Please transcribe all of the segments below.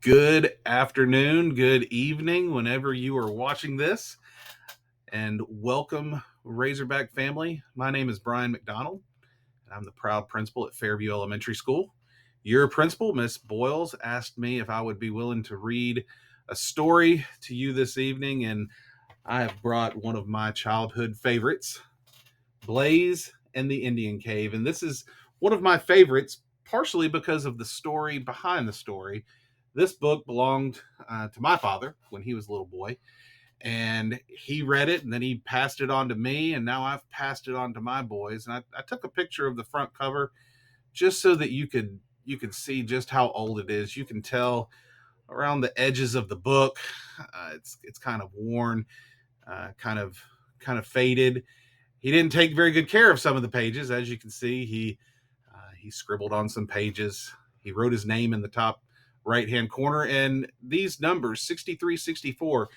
Good afternoon, good evening, whenever you are watching this, and welcome, Razorback family. My name is Bryan McDonald, and I'm the proud principal at Fairview Elementary School. Your principal, Miss Boyles, asked me if I would be willing to read a story to you this evening, and I have brought one of my childhood favorites, Blaze and the Indian Cave. And this is one of my favorites, partially because of the story behind the story. This book belonged to my father when he was a little boy, and he read it and then he passed it on to me, and now I've passed it on to my boys. And I took a picture of the front cover just so that you could see just how old it is. You can tell around the edges of the book, it's kind of worn, kind of faded. He didn't take very good care of some of the pages. As you can see, he scribbled on some pages. He wrote his name in the top right hand corner, and these numbers 63, 64,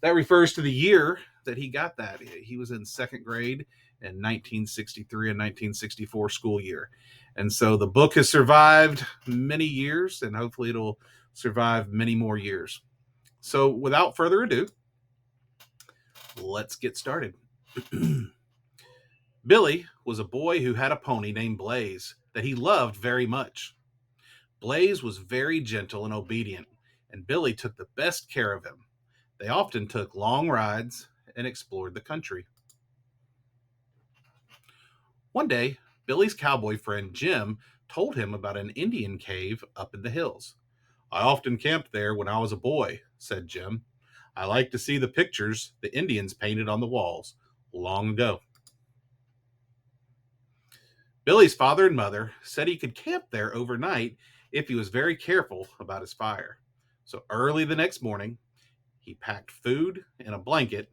that refers to the year that he got that. He was in second grade in 1963 and 1964 school year. And so the book has survived many years, and hopefully it'll survive many more years. So without further ado, let's get started. Billy was a boy who had a pony named Blaze that he loved very much. Blaze was very gentle and obedient, and Billy took the best care of him. They often took long rides and explored the country. One day, Billy's cowboy friend Jim told him about an Indian cave up in the hills. I often camped there when I was a boy, said Jim. I like to see the pictures the Indians painted on the walls long ago. Billy's father and mother said he could camp there overnight if he was very careful about his fire. So early the next morning, he packed food and a blanket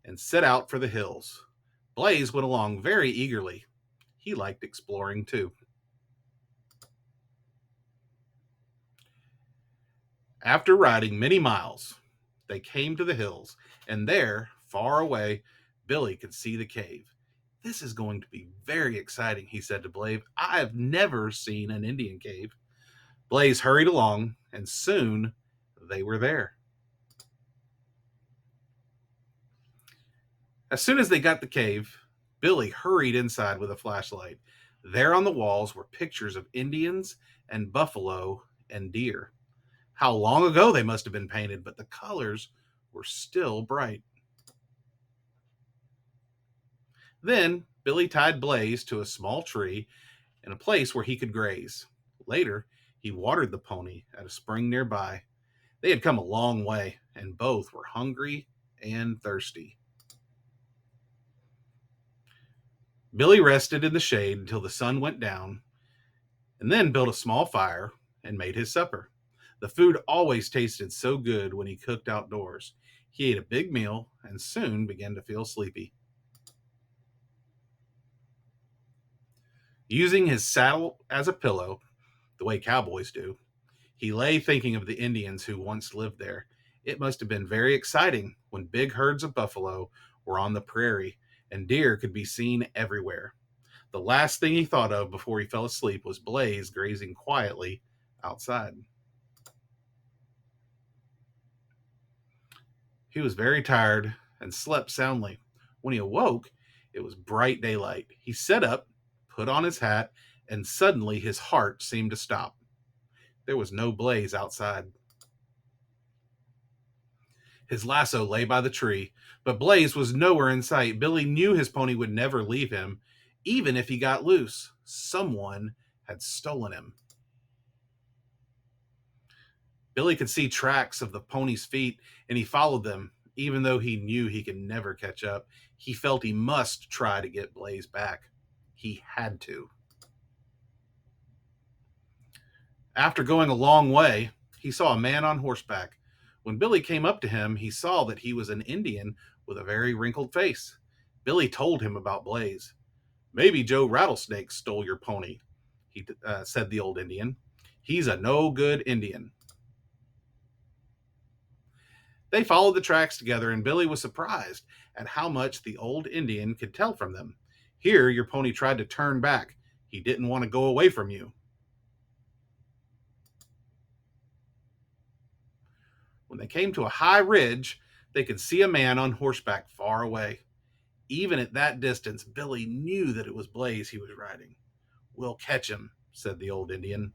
and set out for the hills. Blaze went along very eagerly. He liked exploring too. After riding many miles, they came to the hills, and there, far away, Billy could see the cave. This is going to be very exciting, he said to Blaze. I have never seen an Indian cave. Blaze hurried along, and soon they were there. As soon as they got the cave, Billy hurried inside with a flashlight. There on the walls were pictures of Indians and buffalo and deer. How long ago they must have been painted, but the colors were still bright. Then Billy tied Blaze to a small tree in a place where he could graze. Later, he watered the pony at a spring nearby. They had come a long way, and both were hungry and thirsty. Billy rested in the shade until the sun went down, and then built a small fire and made his supper. The food always tasted so good when he cooked outdoors. He ate a big meal and soon began to feel sleepy. Using his saddle as a pillow, the way cowboys do, he lay thinking of the Indians who once lived there. It must have been very exciting when big herds of buffalo were on the prairie and deer could be seen everywhere. The last thing he thought of before he fell asleep was Blaze grazing quietly outside. He was very tired and slept soundly. When he awoke, it was bright daylight. He sat up, put on his hat, and suddenly his heart seemed to stop. There was no Blaze outside. His lasso lay by the tree, but Blaze was nowhere in sight. Billy knew his pony would never leave him, even if he got loose. Someone had stolen him. Billy could see tracks of the pony's feet, and he followed them, even though he knew he could never catch up. He felt he must try to get Blaze back. He had to. After going a long way, he saw a man on horseback. When Billy came up to him, he saw that he was an Indian with a very wrinkled face. Billy told him about Blaze. Maybe Joe Rattlesnake stole your pony, said the old Indian. He's a no good Indian. They followed the tracks together, and Billy was surprised at how much the old Indian could tell from them. Here, your pony tried to turn back. He didn't want to go away from you. When they came to a high ridge, they could see a man on horseback far away. Even at that distance, Billy knew that it was Blaze he was riding. "We'll catch him," said the old Indian.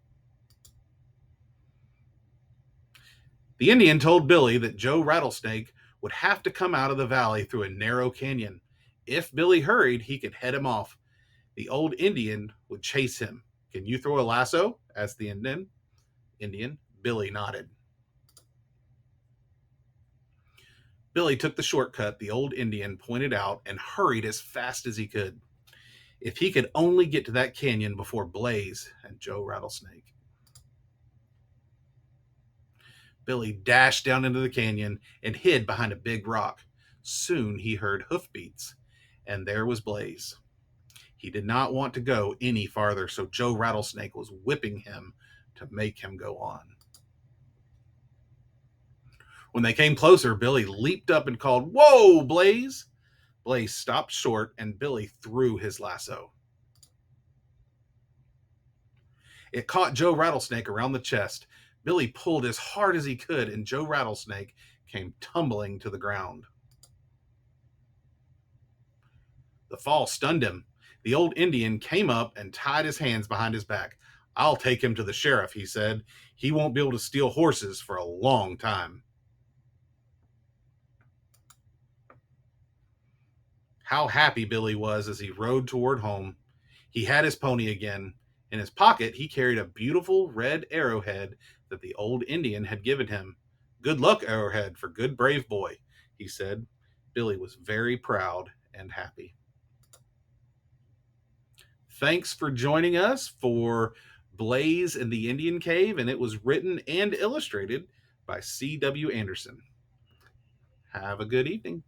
The Indian told Billy that Joe Rattlesnake would have to come out of the valley through a narrow canyon. If Billy hurried, he could head him off. The old Indian would chase him. "Can you throw a lasso?" asked the Indian. Billy nodded. Billy took the shortcut the old Indian pointed out and hurried as fast as he could. If he could only get to that canyon before Blaze and Joe Rattlesnake. Billy dashed down into the canyon and hid behind a big rock. Soon he heard hoofbeats, and there was Blaze. He did not want to go any farther, so Joe Rattlesnake was whipping him to make him go on. When they came closer, Billy leaped up and called, "Whoa, Blaze!" Blaze stopped short, and Billy threw his lasso. It caught Joe Rattlesnake around the chest. Billy pulled as hard as he could, and Joe Rattlesnake came tumbling to the ground. The fall stunned him. The old Indian came up and tied his hands behind his back. "I'll take him to the sheriff," he said. "He won't be able to steal horses for a long time." How happy Billy was as he rode toward home. He had his pony again. In his pocket, he carried a beautiful red arrowhead that the old Indian had given him. "Good luck, Arrowhead, for good brave boy," he said. Billy was very proud and happy. Thanks for joining us for Blaze in the Indian Cave, and it was written and illustrated by C.W. Anderson. Have a good evening.